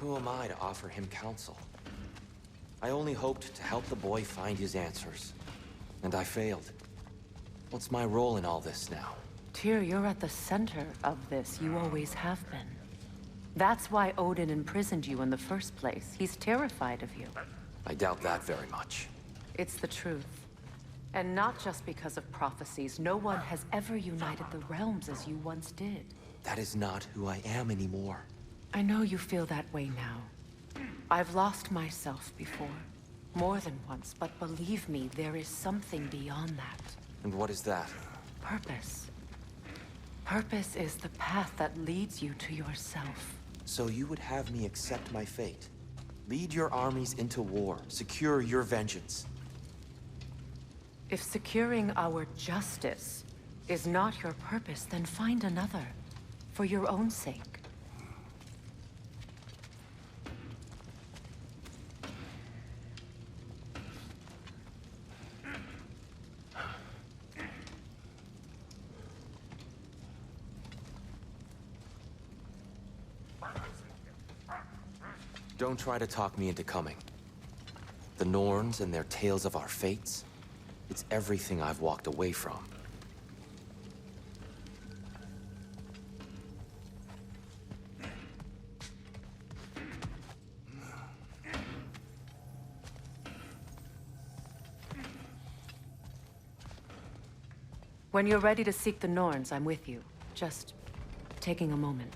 Who am I to offer him counsel? I only hoped to help the boy find his answers. And I failed. What's my role in all this now? Tyr, you're at the center of this. You always have been. That's why Odin imprisoned you in the first place. He's terrified of you. I doubt that very much. It's the truth. And not just because of prophecies. No one has ever united the realms as you once did. That is not who I am anymore. I know you feel that way now. I've lost myself before. More than once, but believe me, there is something beyond that. And what is that? Purpose. Purpose is the path that leads you to yourself. So you would have me accept my fate? Lead your armies into war, secure your vengeance. If securing our justice is not your purpose, then find another. For your own sake. Don't try to talk me into coming. The Norns and their tales of our fates, it's everything I've walked away from. When you're ready to seek the Norns, I'm with you. Just taking a moment.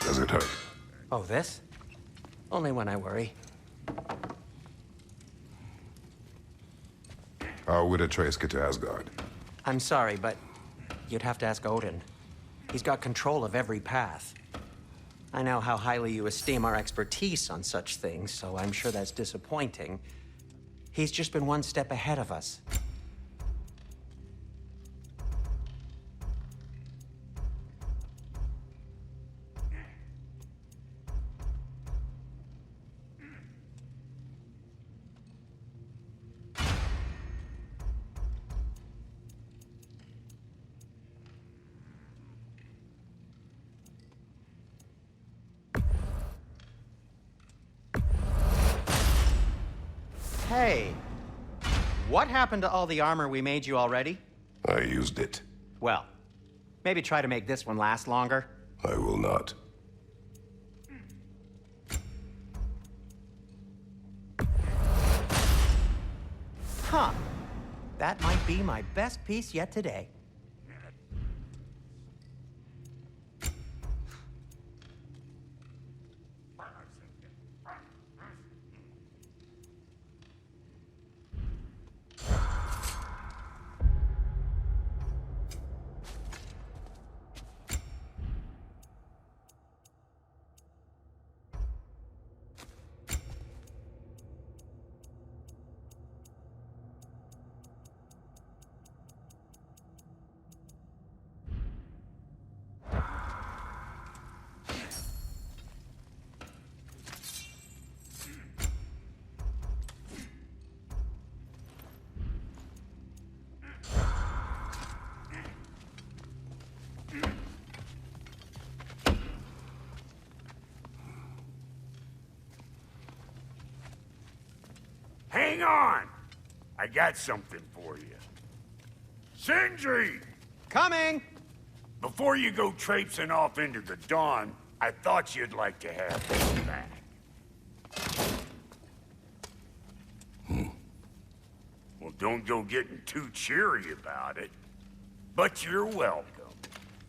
Does it hurt? Oh, this? Only when I worry. How would Atreus get to Asgard? I'm sorry, but you'd have to ask Odin. He's got control of every path. I know how highly you esteem our expertise on such things, so I'm sure that's disappointing. He's just been one step ahead of us. Hey, what happened to all the armor we made you already? I used it. Well, maybe try to make this one last longer. I will not. Huh. That might be my best piece yet today. Hang on! I got something for you. Sindri! Coming! Before you go traipsing off into the dawn, I thought you'd like to have this back. Well, don't go getting too cheery about it. But you're welcome.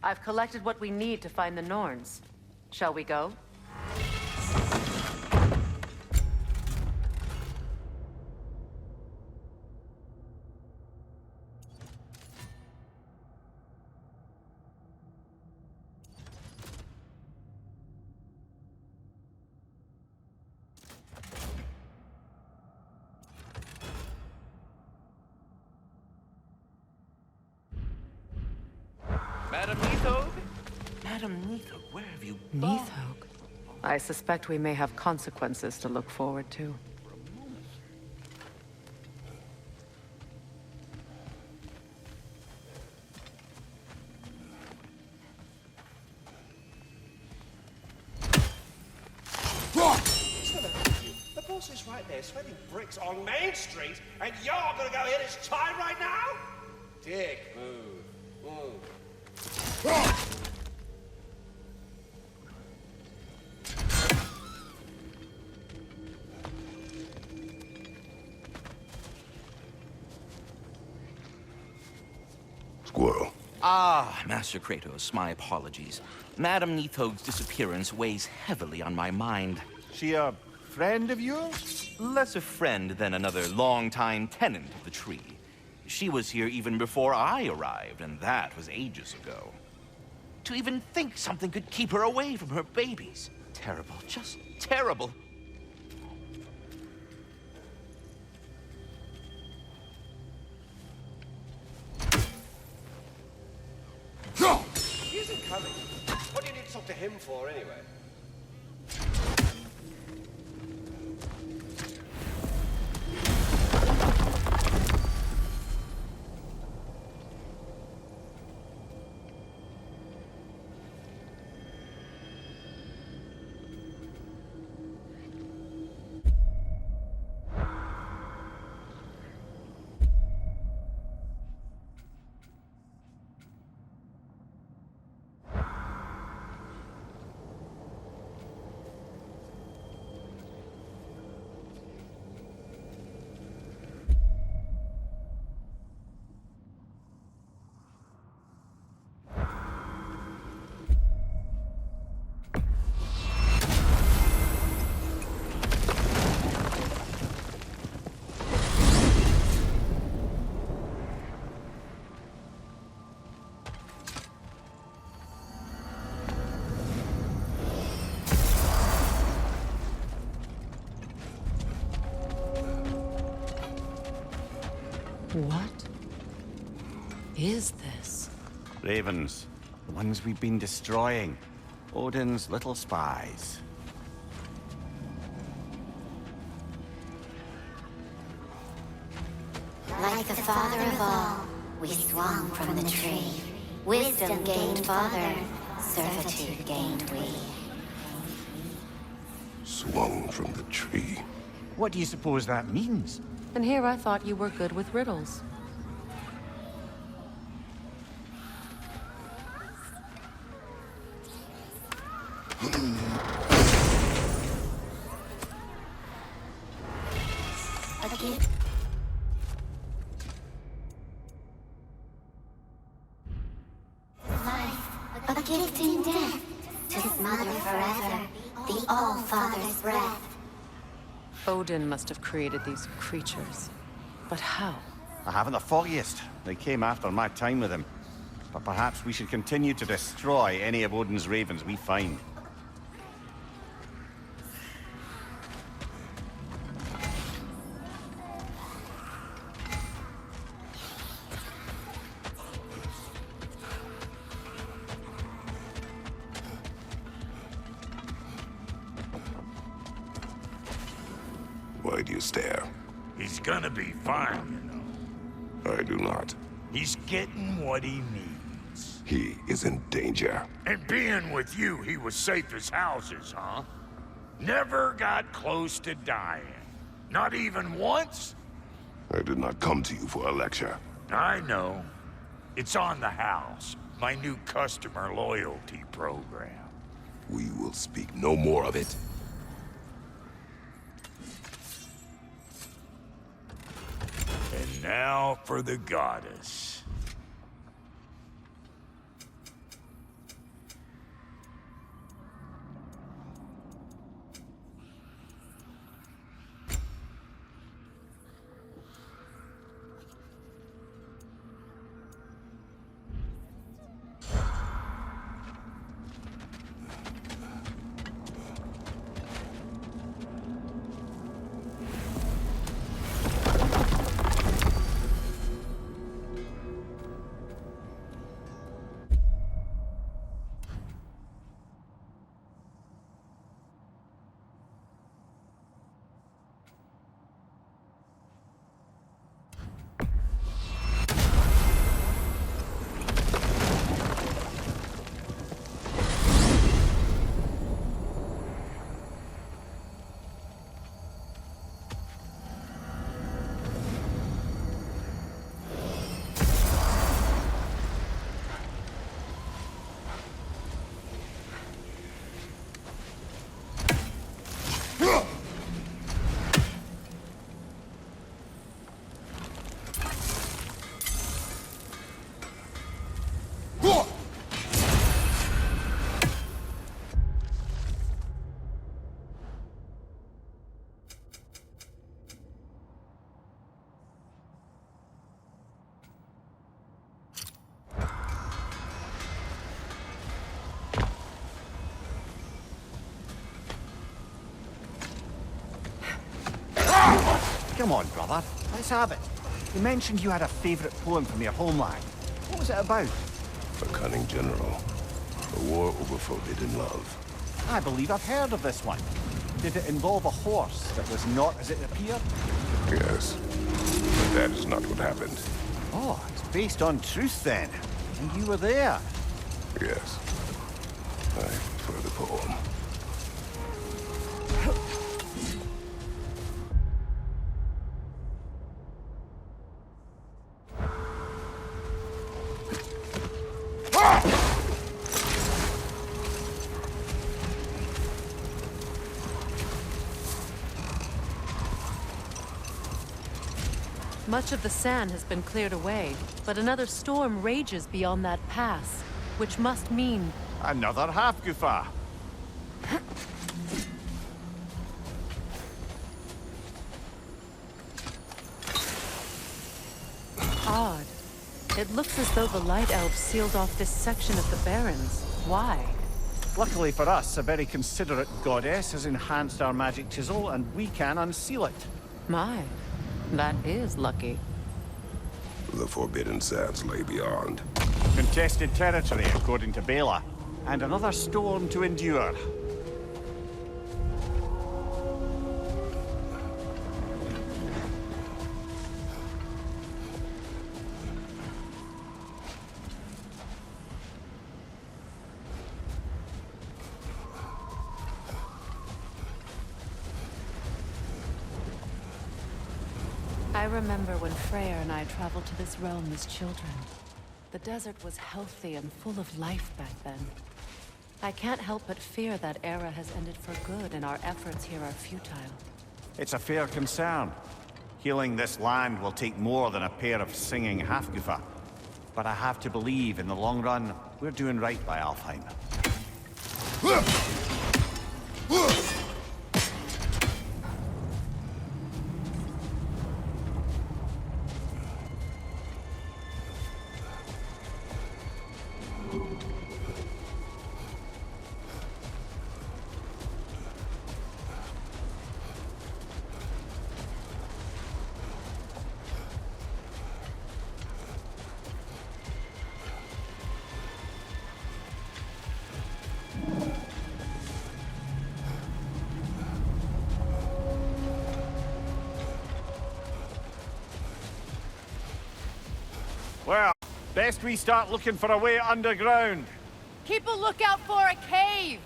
I've collected what we need to find the Norns. Shall we go? Madam Neathog? Madam Neathog, where have you gone? Neathog? I suspect we may have consequences to look forward to. The boss is right there, sweating bricks on Main Street, and you're gonna go hit his time right now? Dick, move. Squirrel. Ah, Master Kra-tos, my apologies. Madam Neathog's disappearance weighs heavily on my mind. She a friend of yours? Less a friend than another longtime tenant of the tree. She was here even before I arrived, and that was ages ago. To even think something could keep her away from her babies. Terrible, just terrible. He isn't coming. What do you need to talk to him for, anyway? What is this? Ravens. The ones we've been destroying. Odin's little spies. Like the father of all, we swung from the tree. Wisdom gained father, servitude gained we. Swung from the tree. What do you suppose that means? And here I thought you were good with riddles. A gift. Life, a gift in death, to smother forever, the All-Father's breath. Odin must have created these creatures. But how? I haven't the foggiest. They came after my time with him. But perhaps we should continue to destroy any of Odin's ravens we find. Why do you stare? He's gonna be fine, you know. I do not. He's getting what he needs. He is in danger. And being with you, he was safe as houses, huh? Never got close to dying. Not even once? I did not come to you for a lecture. I know. It's on the house. My new customer loyalty program. We will speak no more of it. And now for the goddess. Come on, brother. Let's have it. You mentioned you had a favorite poem from your homeland. What was it about? A cunning general. A war over forbidden love. I believe I've heard of this one. Did it involve a horse that was not as it appeared? Yes. But that is not what happened. Oh, it's based on truth then. And you were there. Yes. I prefer the poem. Much of the sand has been cleared away, but another storm rages beyond that pass, which must mean... Another half-goofer. odd. It looks as though the Light Elves sealed off this section of the Barrens. Why? Luckily for us, a very considerate goddess has enhanced our magic chisel, and we can unseal it. My, that is lucky. The Forbidden Sands lay beyond. Contested territory, according to Bela. And another storm to endure. I remember when Freyr and I traveled to this realm as children. The desert was healthy and full of life back then. I can't help but fear that era has ended for good and our efforts here are futile. It's a fair concern. Healing this land will take more than a pair of singing half-goofer. But I have to believe, in the long run, we're doing right by Alfheim. Well, best we start looking for a way underground. Keep a lookout for a cave!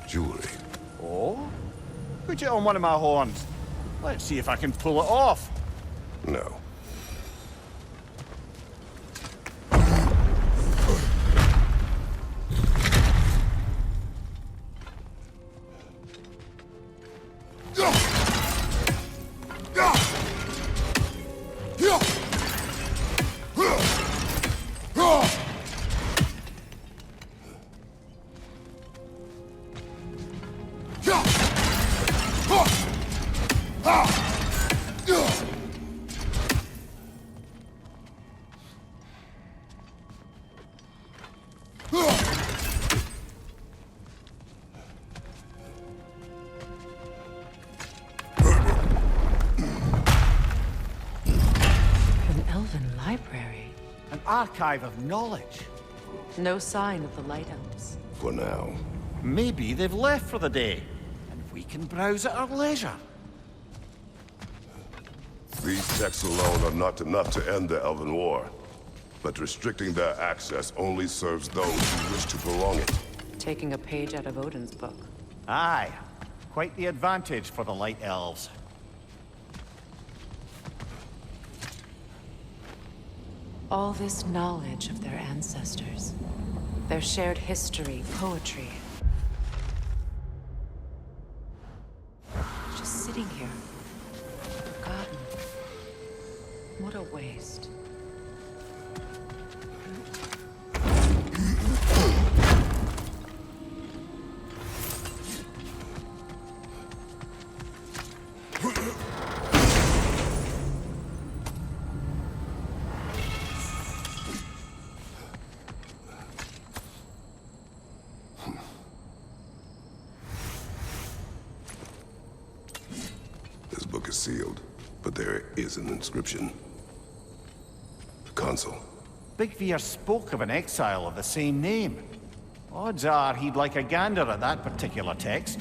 Jewelry. Oh? Put it on one of my horns. Let's see if I can pull it off. No. An archive of knowledge. No sign of the Light Elves. For now. Maybe they've left for the day, and we can browse at our leisure. These texts alone are not enough to end the Elven War. But restricting their access only serves those who wish to prolong it. Taking a page out of Odin's book. Aye. Quite the advantage for the Light Elves. All this knowledge of their ancestors. Their shared history, poetry. Just sitting here. Forgotten. What a waste. This book is sealed, but there is an inscription. The consul. Big Veer spoke of an exile of the same name. Odds are he'd like a gander at that particular text.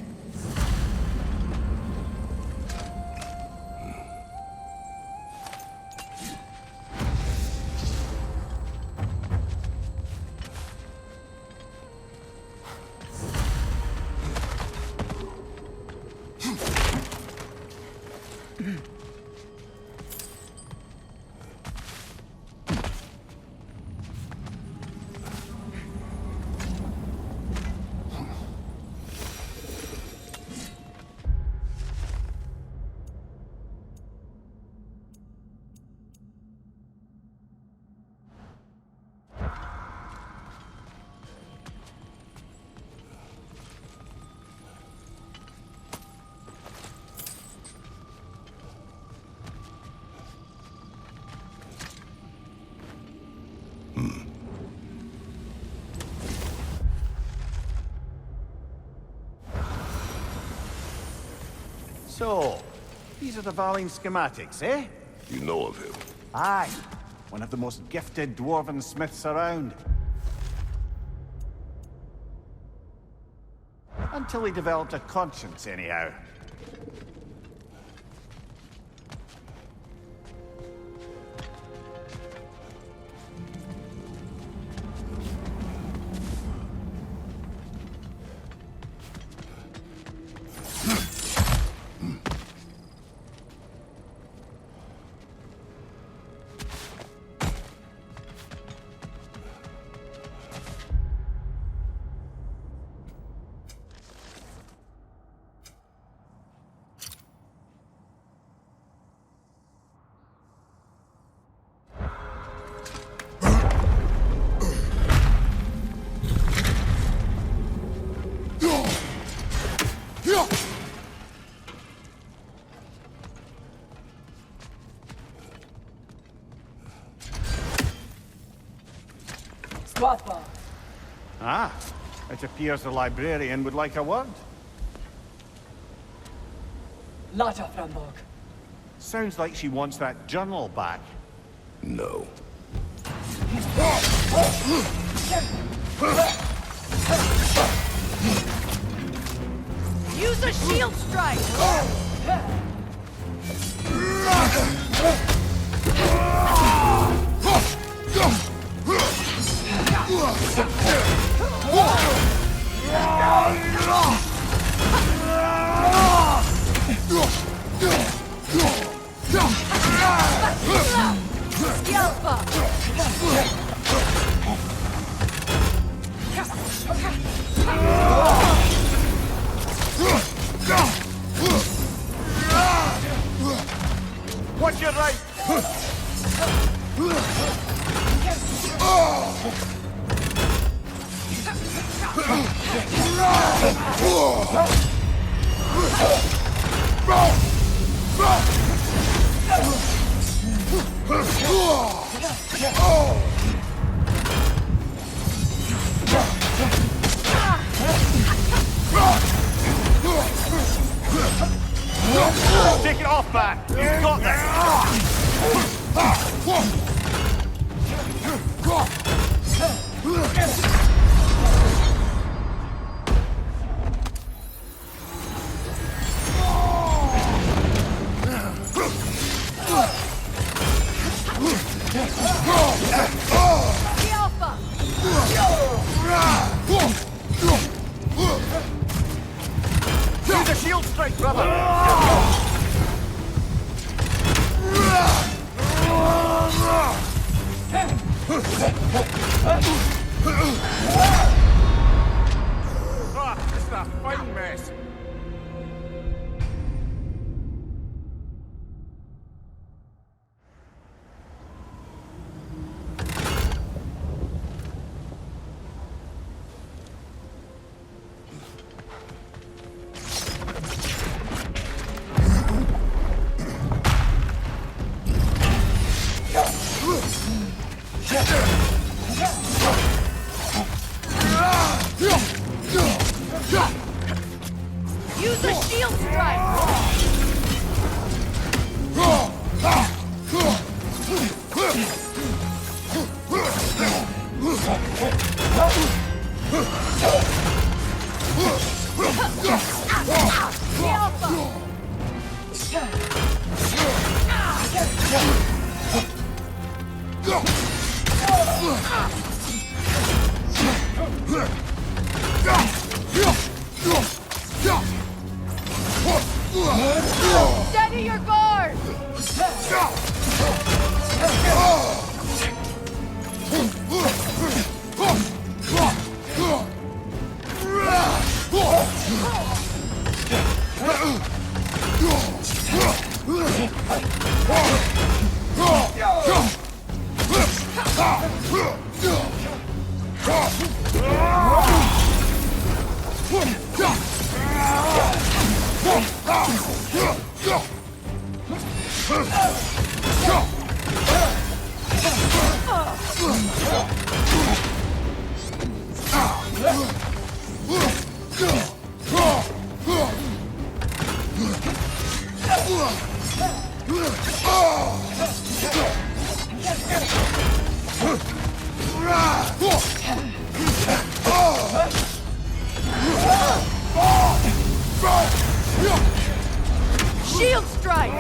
So, these are the Valine schematics, eh? You know of him. Aye. One of the most gifted dwarven smiths around. Until he developed a conscience, anyhow. Ah, it appears the librarian would like a word. Lata Frambog. Sounds like she wants that journal back. No. Use a shield strike! Watch your right! Take it off, man! You've got this! This is a fighting mess. Use a shield strike! Steady your guard! Shield strike!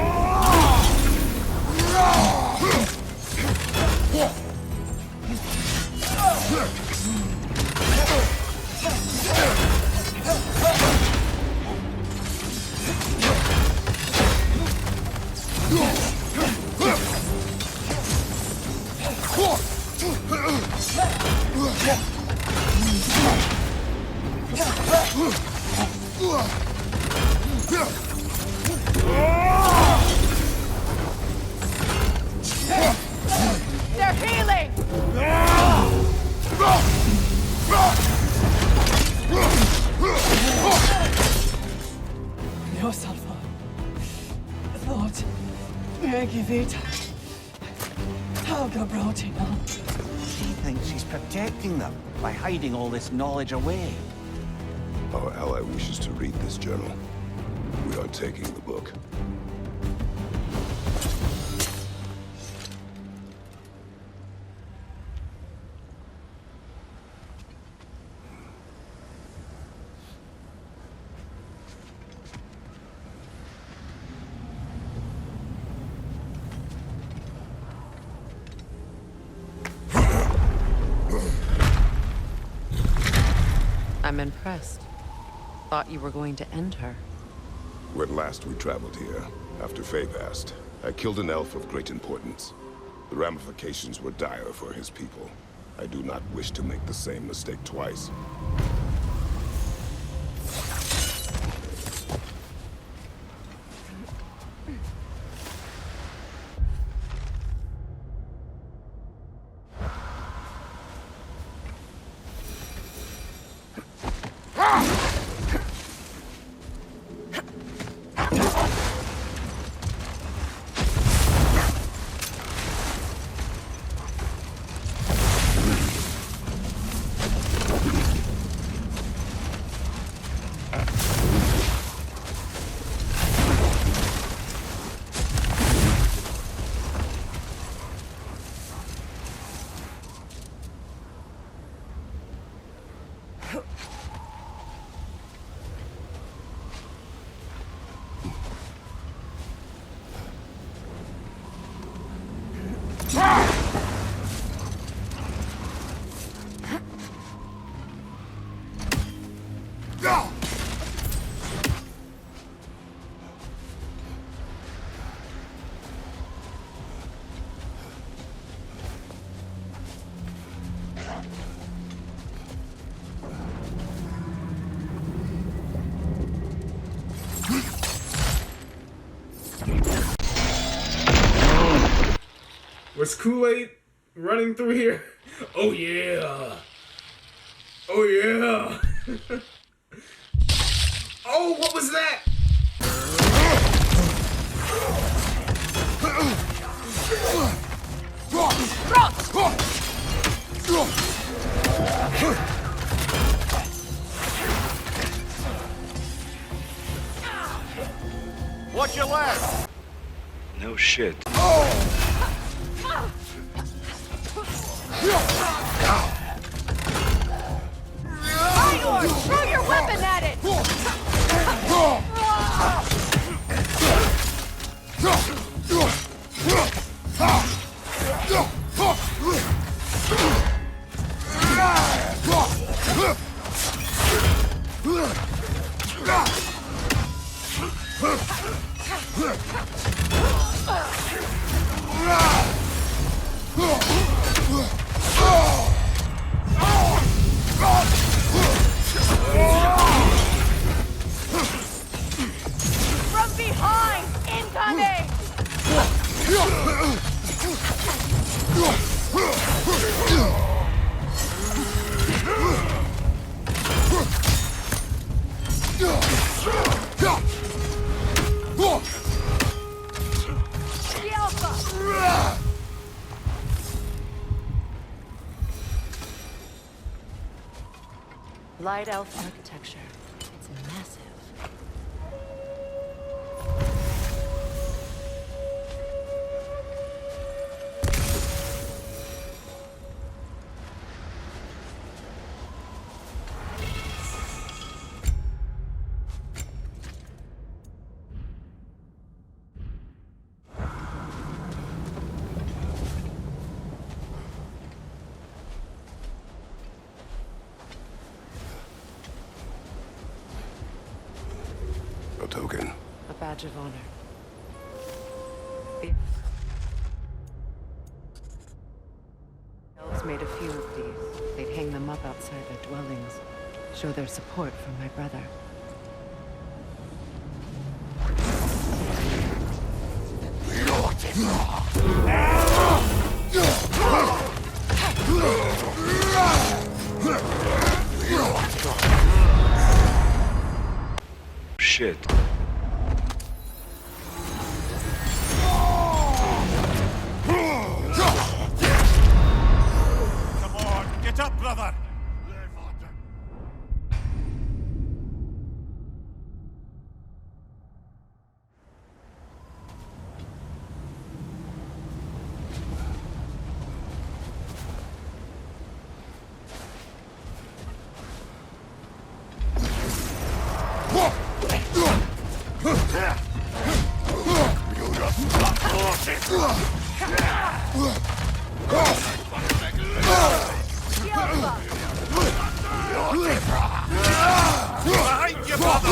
They're healing! Yourself up. Thought, Megivita. Helga brought him up. She thinks she's protecting them by hiding all this knowledge away. Our ally wishes to read this journal. We are taking the book. I'm impressed. Thought you were going to end her. When last we traveled here, after Faye passed, I killed an elf of great importance. The ramifications were dire for his people. I do not wish to make the same mistake twice. Was Kool-Aid running through here? Oh yeah. Oh yeah. Oh, what was that? Watch your left. No shit. Igor, throw your weapon at it! From behind! Incoming! Light elf architecture. It's massive. A token. A badge of honor. The elves made a few of these. They'd hang them up outside their dwellings. Show their support for my brother. Shit. Come on, get up, brother! Behind you, brother!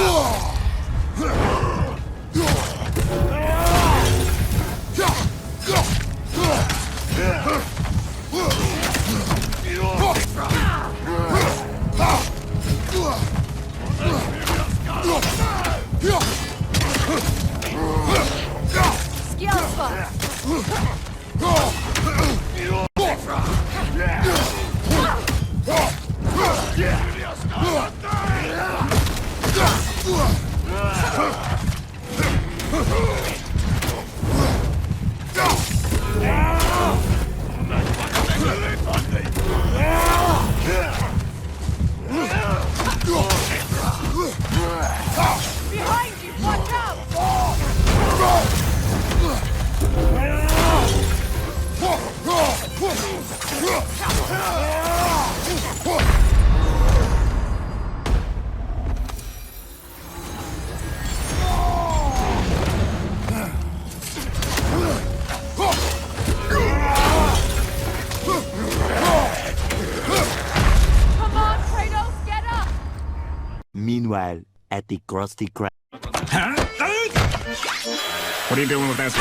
Behind you! Watch out! Come on, Kratos, get up! Meanwhile, at the Krusty Krab. What are you doing with this?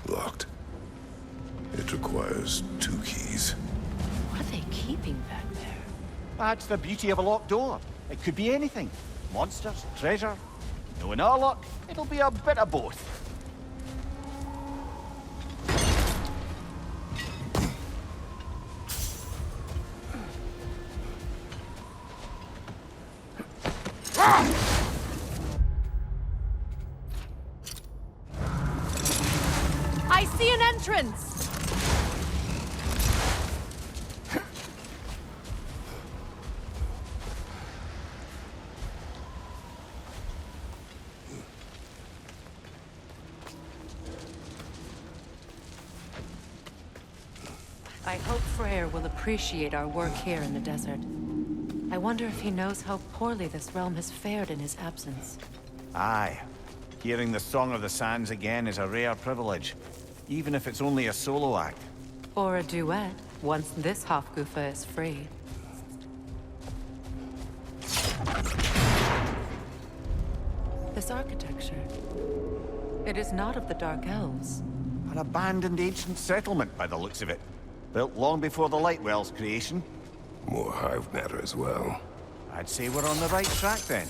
Locked. It requires 2 keys. What are they keeping back there? That's the beauty of a locked door. It could be anything. Monsters, treasure. Knowing our luck, it'll be a bit of both. I see an entrance! I hope Freyr will appreciate our work here in the desert. I wonder if he knows how poorly this realm has fared in his absence. Aye. Hearing the Song of the Sands again is a rare privilege, even if it's only a solo act. Or a duet, once this Hofgufa is free. This architecture. It is not of the Dark Elves. An abandoned ancient settlement by the looks of it. Built long before the Lightwell's creation. More hive matter as well. I'd say we're on the right track then.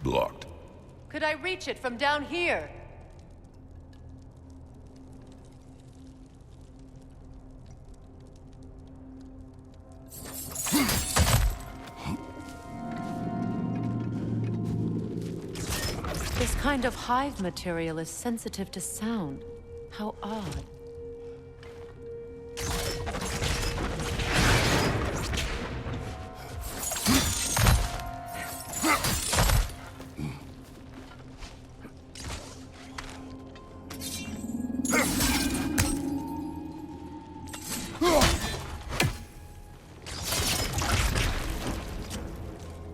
Blocked. Could I reach it from down here? This kind of hive material is sensitive to sound. How odd.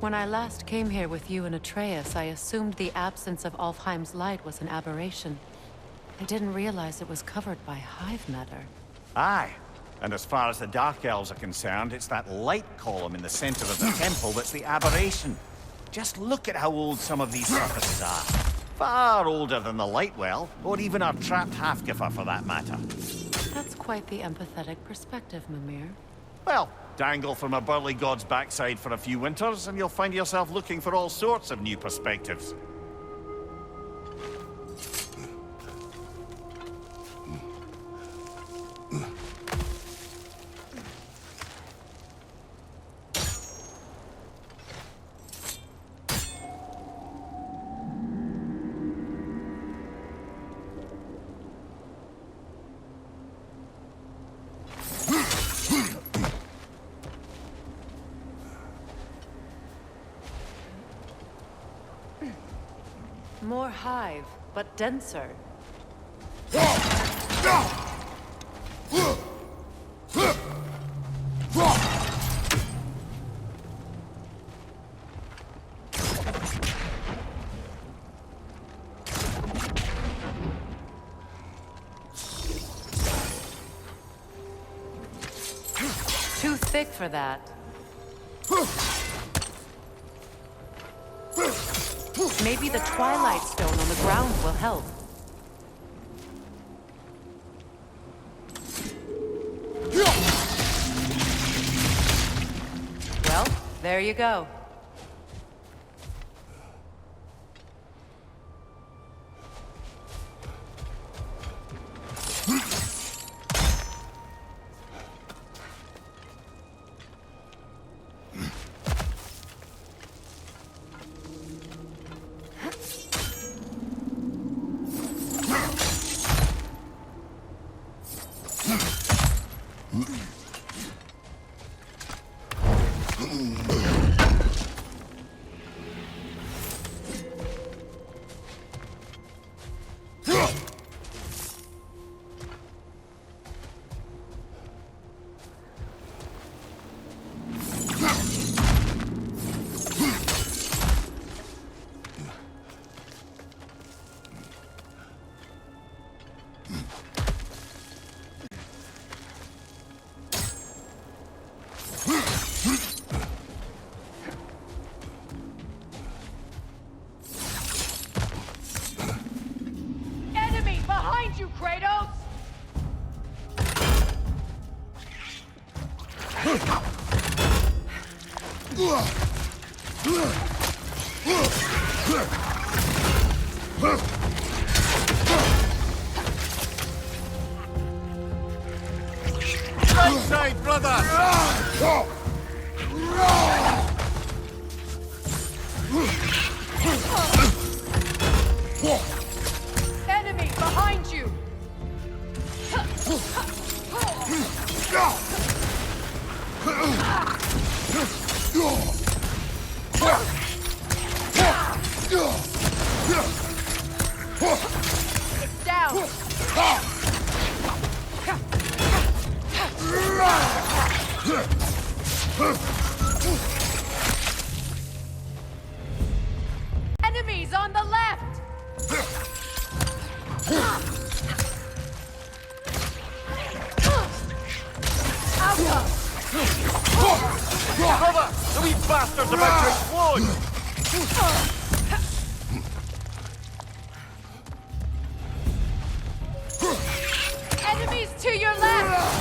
When I last came here with you and Atreus, I assumed the absence of Alfheim's light was an aberration. I didn't realize it was covered by hive matter. Aye. And as far as the Dark Elves are concerned, it's that light column in the center of the temple that's the aberration. Just look at how old some of these surfaces are. Far older than the light well, or even our trapped Hafgifa for that matter. That's quite the empathetic perspective, Mimir. Well, dangle from a burly god's backside for a few winters, and you'll find yourself looking for all sorts of new perspectives. More hive, but denser. Too thick for that. Maybe the Twilight Stone on the ground will help. Well, there you go. Enemy behind you, Kra-tos! Right side, brother! Enemy behind you! It's down! Enemies on the left! Brother! The wee bastard's about to explode! Enemies to your left!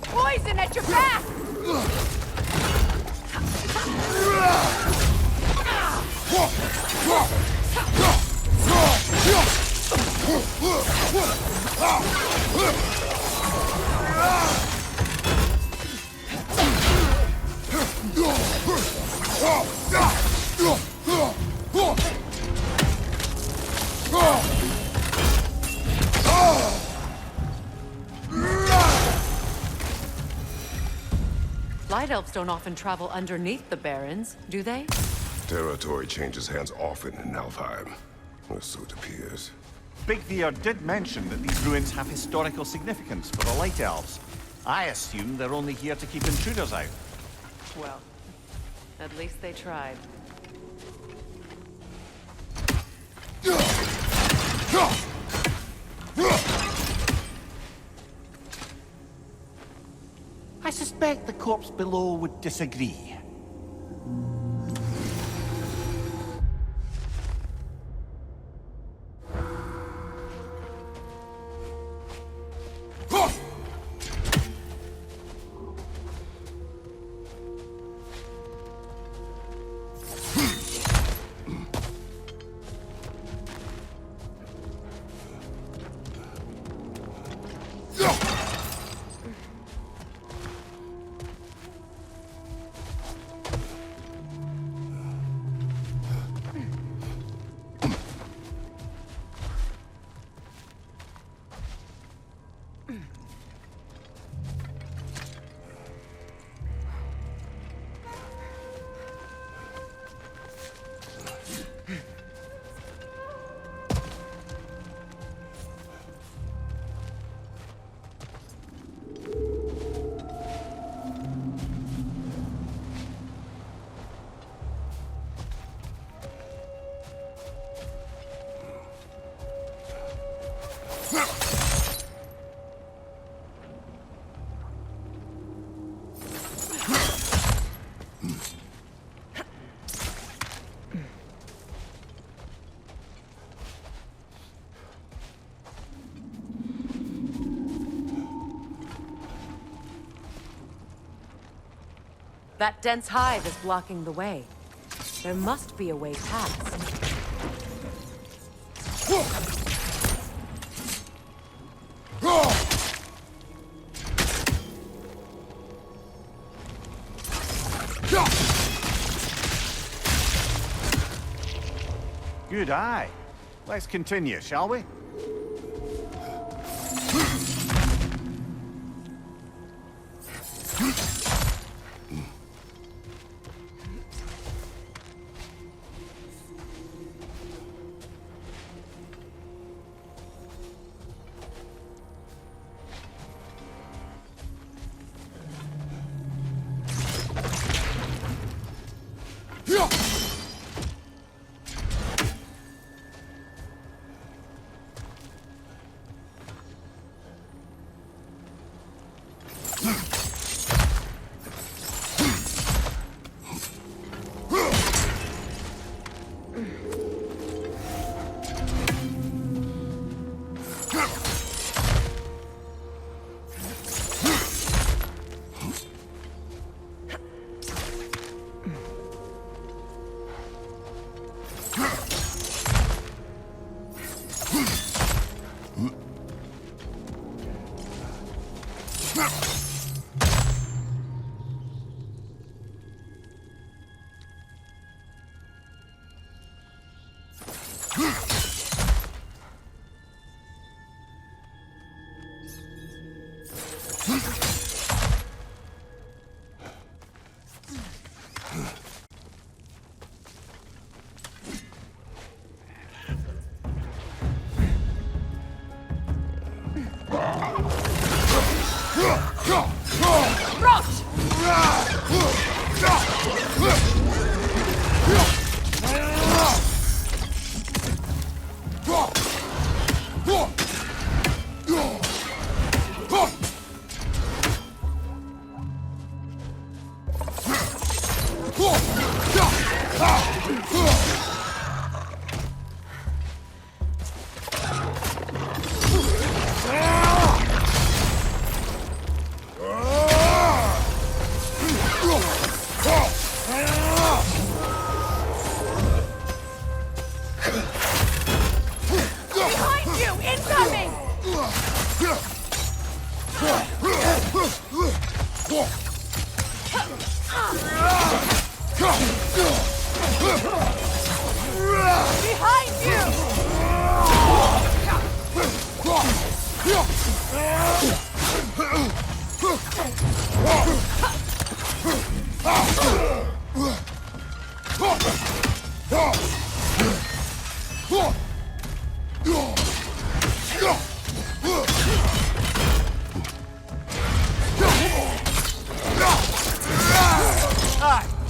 Poison at your back! Light elves don't often travel underneath the barrens, do they? Territory changes hands often in Alfheim, or so it appears. Big Veer did mention that these ruins have historical significance for the Light Elves. I assume they're only here to keep intruders out. Well, at least they tried. I suspect the corpse below would disagree. That dense hive is blocking the way. There must be a way past. Good eye. Let's continue, shall we?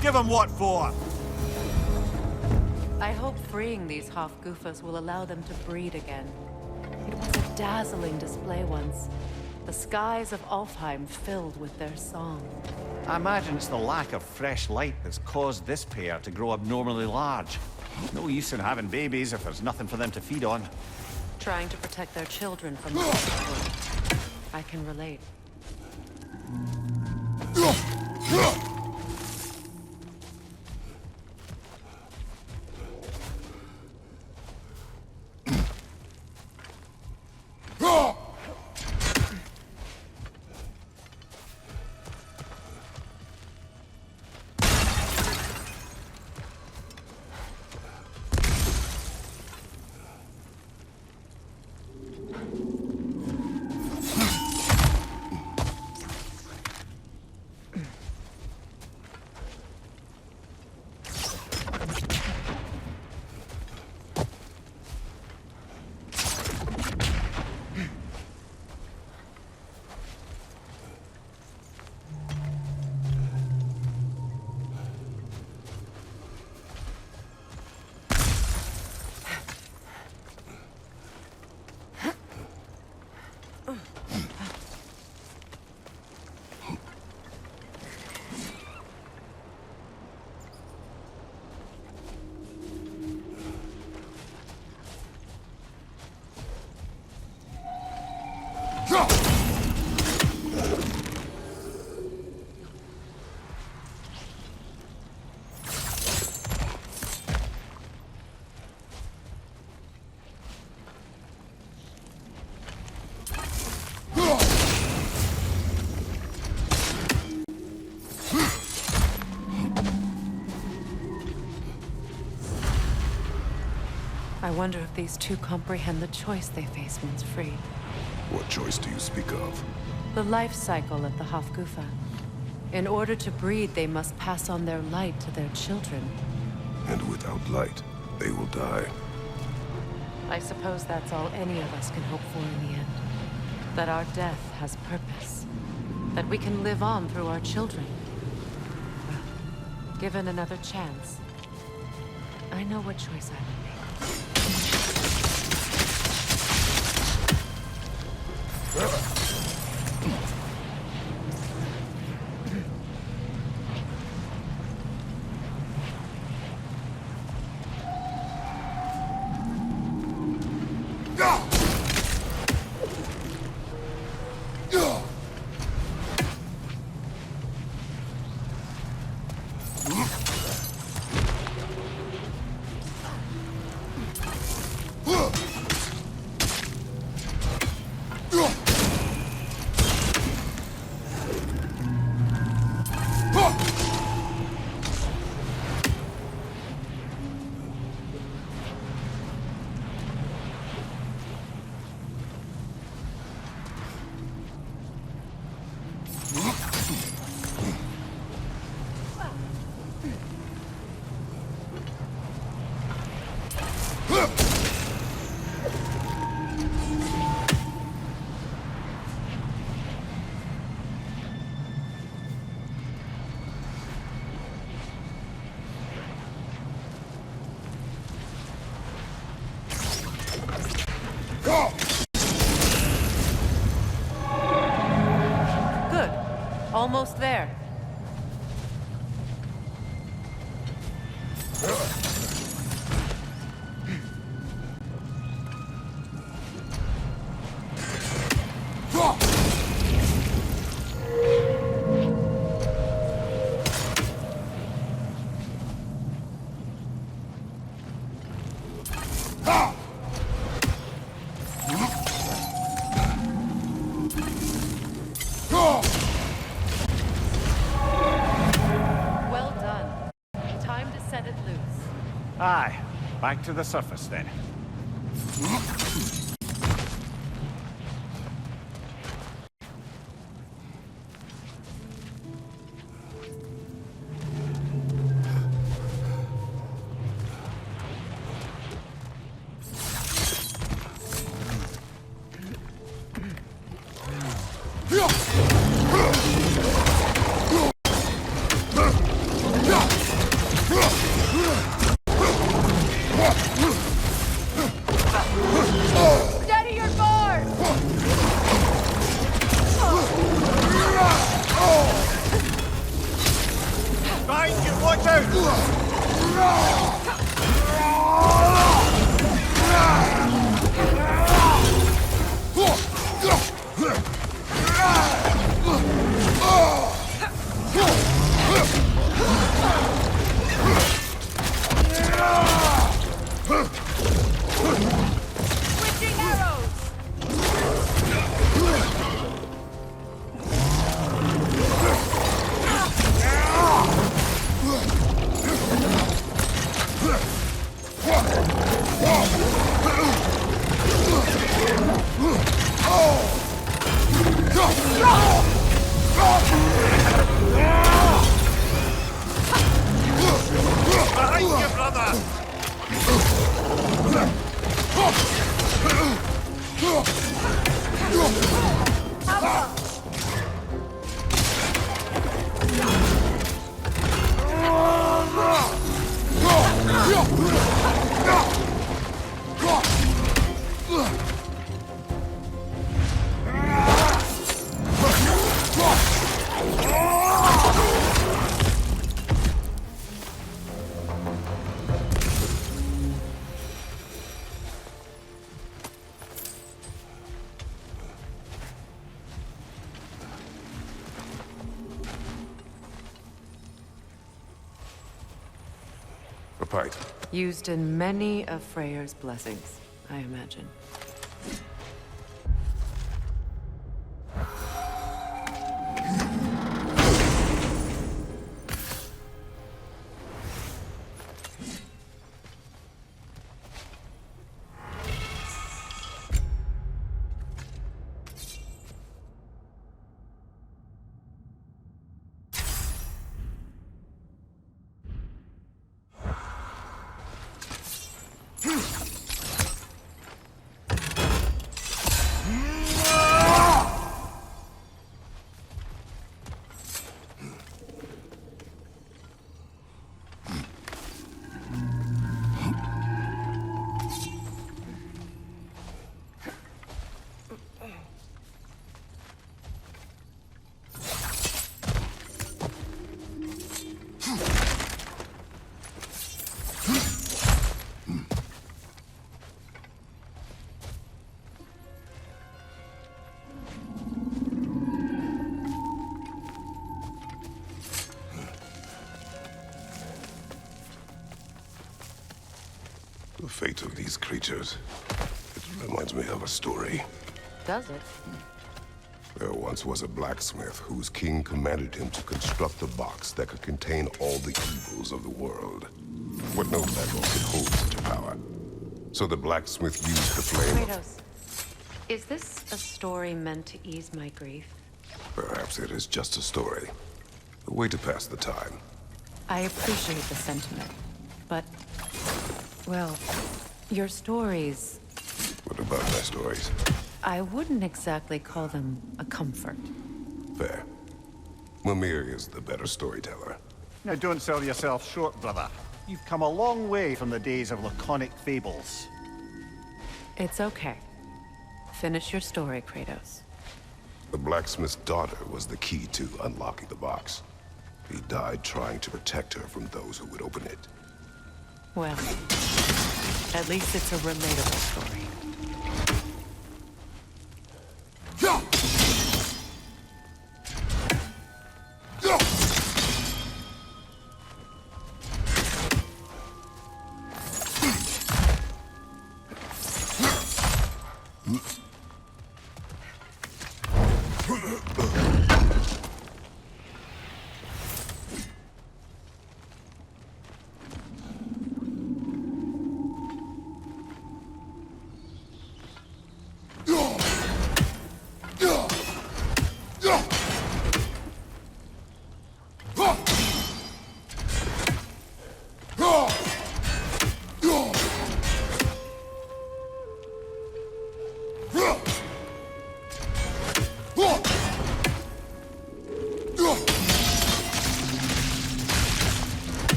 Give him what for? I hope freeing these half-goofers will allow them to breed again. It was a dazzling display once. The skies of Alfheim filled with their song. I imagine it's the lack of fresh light that's caused this pair to grow abnormally large. No use in having babies if there's nothing for them to feed on. Trying to protect their children from the world. I can relate. I wonder if these two comprehend the choice they face once freed. What choice do you speak of? The life cycle of the Hofgufa. In order to breed, they must pass on their light to their children. And without light, they will die. I suppose that's all any of us can hope for in the end. That our death has purpose. That we can live on through our children. Well, given another chance, I know what choice I would make. Good. Almost there. Well done. Time to set it loose. Aye, back to the surface then. Steady your board! Right, you watch out! Switching arrows! Behind you, brother! A pint. Used in many of Freyr's blessings, I imagine. The fate of these creatures. It reminds me of a story. Does it? There once was a blacksmith whose king commanded him to construct a box that could contain all the evils of the world. What no metal could hold such a power. So the blacksmith used the flame of... Kra-tos, is this a story meant to ease my grief? Perhaps it is just a story. A way to pass the time. I appreciate the sentiment, but... well, your stories... What about my stories? I wouldn't exactly call them a comfort. Fair. Mimir is the better storyteller. Now don't sell yourself short, brother. You've come a long way from the days of laconic fables. It's okay. Finish your story, Kra-tos. The blacksmith's daughter was the key to unlocking the box. He died trying to protect her from those who would open it. Well, at least it's a relatable story.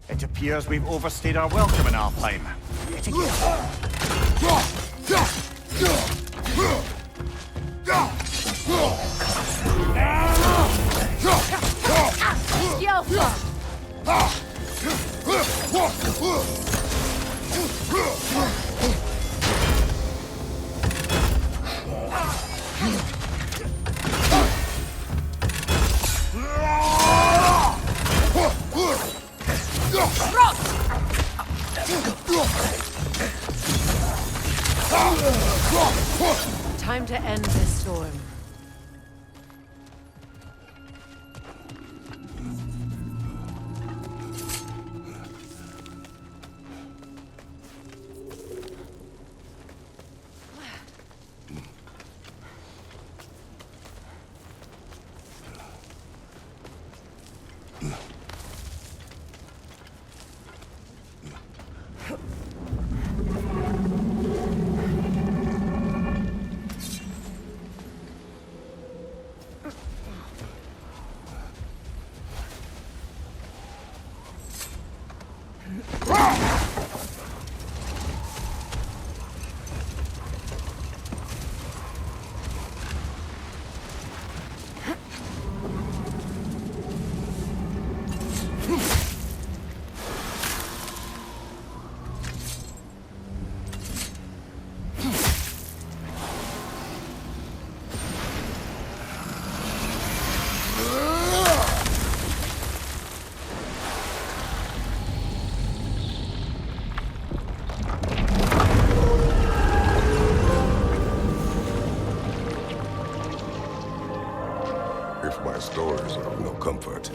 It appears we've overstayed our welcome in our time. Yet again. Time to end this storm. Stories are of no comfort.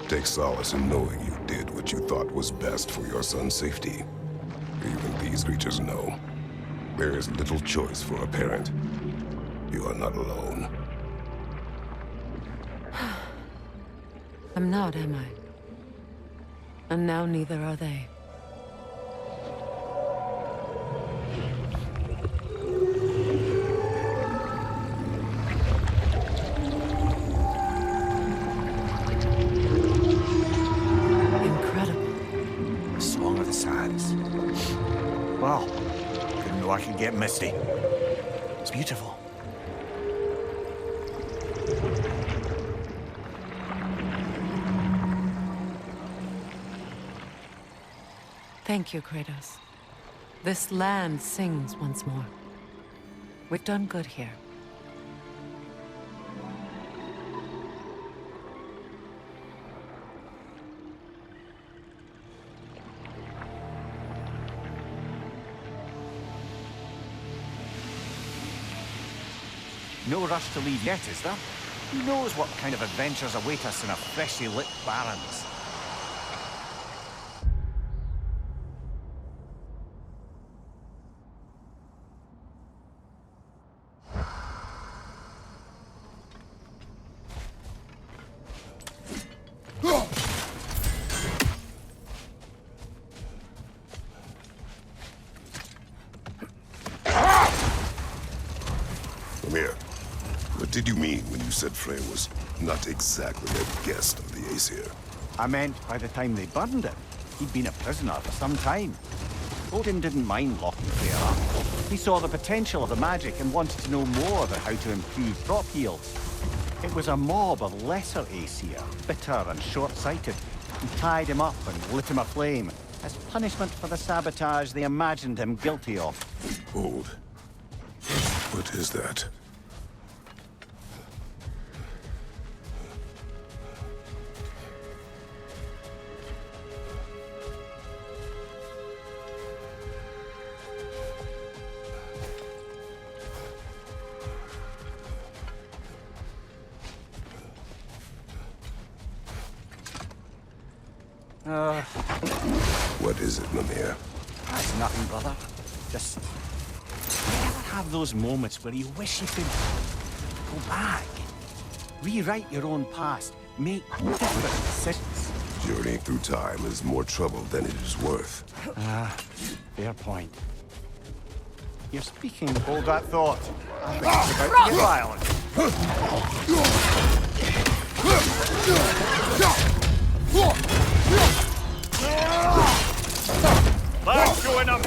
Take solace in knowing you did what you thought was best for your son's safety. Even these creatures know. There is little choice for a parent. You are not alone. I'm not, am I? And now neither are they. Wow, didn't know I could get misty. It's beautiful. Thank you, Kra-tos. This land sings once more. We've done good here. No rush to leave yet, is there? Who knows what kind of adventures await us in our freshly lit barrens? What did you mean when you said Frey was not exactly a guest of the Aesir? I meant by the time they burned him, he'd been a prisoner for some time. Odin didn't mind locking Frey up. He saw the potential of the magic and wanted to know more about how to improve crop yields. It was a mob of lesser Aesir, bitter and short-sighted, who tied him up and lit him aflame as punishment for the sabotage they imagined him guilty of. Hold. What is that? What is it, Mimir? That's nothing, brother. Just... you ever have those moments where you wish you could go back? Rewrite your own past. Make different decisions. Journeying through time is more trouble than it is worth. Fair point. You're speaking. Hold that thought. I think it's about to get violent. That's going up.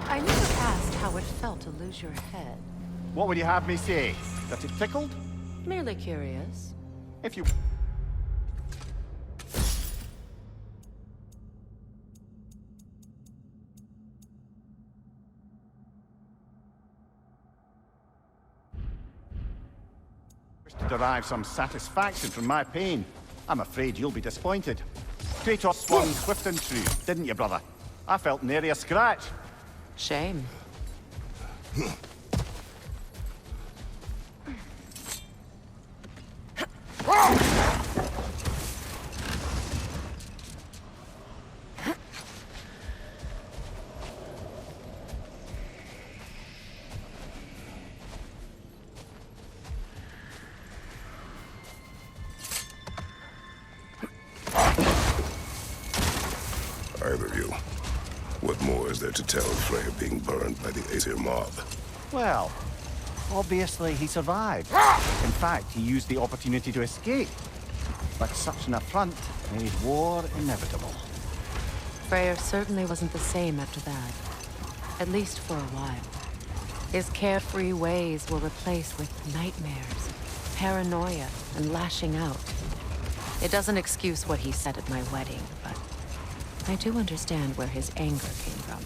I never asked how it felt to lose your head. What would you have me say? That it tickled? Merely curious. If you... wish to derive some satisfaction from my pain, I'm afraid you'll be disappointed. Kra-tos swung swift and true, didn't you, brother? I felt nary a scratch. Shame. Either of you. What more is there to tell of Freya being burned by the Aesir mob? Well, obviously he survived. In fact, he used the opportunity to escape. But such an affront made war inevitable. Freyr certainly wasn't the same after that. At least for a while. His carefree ways were replaced with nightmares, paranoia, and lashing out. It doesn't excuse what he said at my wedding, but I do understand where his anger came from.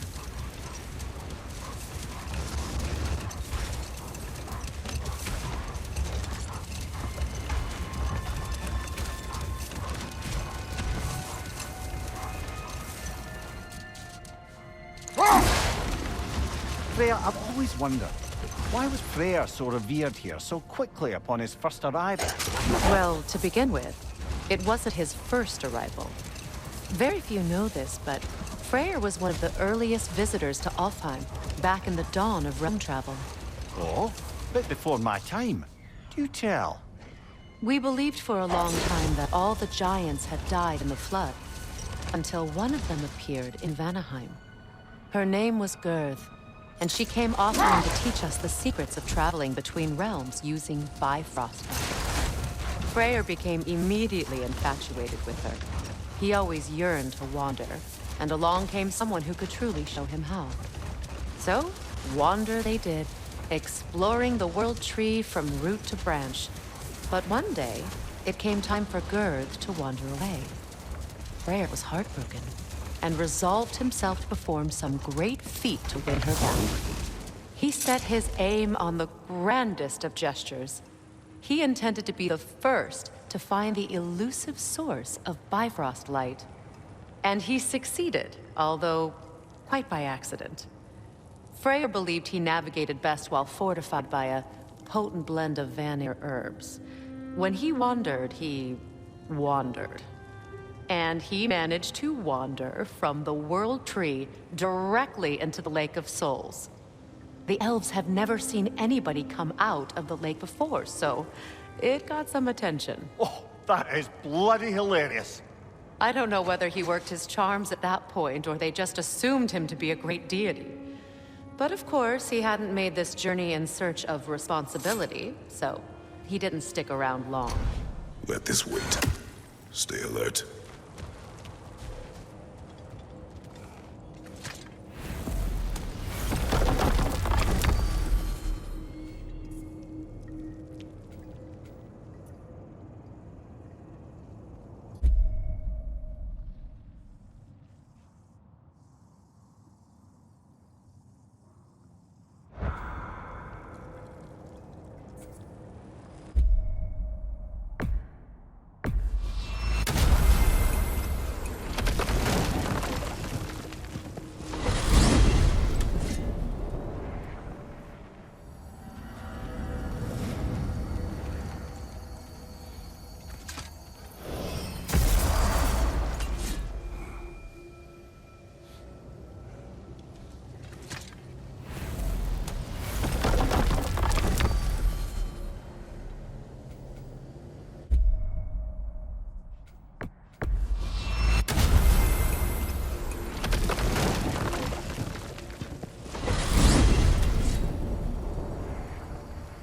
Freya, I've always wondered, why was Freyr so revered here so quickly upon his first arrival? Well, to begin with, it wasn't his first arrival. Very few know this, but Freyr was one of the earliest visitors to Alfheim, back in the dawn of realm travel. Oh, bit before my time. Do tell. We believed for a long time that all the giants had died in the flood, until one of them appeared in Vanaheim. Her name was Gurth, and she came offering to teach us the secrets of traveling between realms using Bifrost. Freyr became immediately infatuated with her. He always yearned to wander, and along came someone who could truly show him how. So, wander they did, exploring the world tree from root to branch. But one day, it came time for Gurth to wander away. Freyr was heartbroken, and resolved himself to perform some great feat to win her back. He set his aim on the grandest of gestures. He intended to be the first to find the elusive source of Bifrost light. And he succeeded, although quite by accident. Freyr believed he navigated best while fortified by a potent blend of Vanir herbs. When he wandered, he wandered. And he managed to wander from the World Tree directly into the Lake of Souls. The elves have never seen anybody come out of the lake before, so it got some attention. Oh, that is bloody hilarious. I don't know whether he worked his charms at that point or they just assumed him to be a great deity. But of course, he hadn't made this journey in search of responsibility, so he didn't stick around long. Let this wait. Stay alert.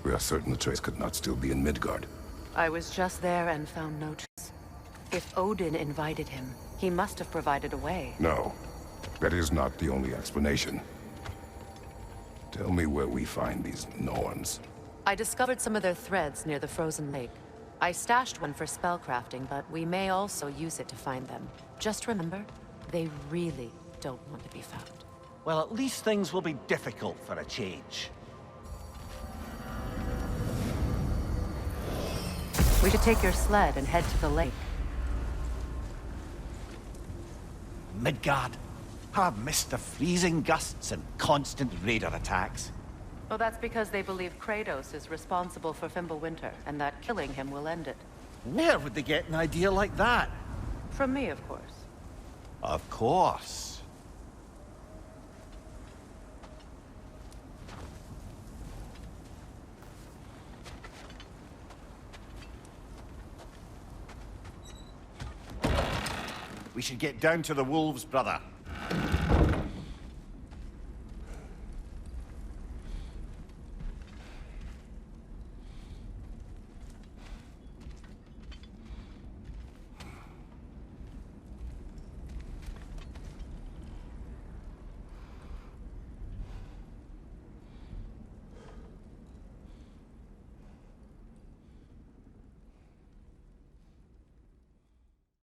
We are certain the trace could not still be in Midgard. I was just there and found no trace. If Odin invited him, he must have provided a way. No, that is not the only explanation. Tell me where we find these Norns. I discovered some of their threads near the frozen lake. I stashed one for spellcrafting, but we may also use it to find them. Just remember, they really don't want to be found. Well, at least things will be difficult for a change. We should take your sled and head to the lake. Midgard have missed the freezing gusts and constant raider attacks. Well, that's because they believe Kra-tos is responsible for Fimbulwinter, and that killing him will end it. Where would they get an idea like that? From me, of course. Of course. We should get down to the wolves, brother.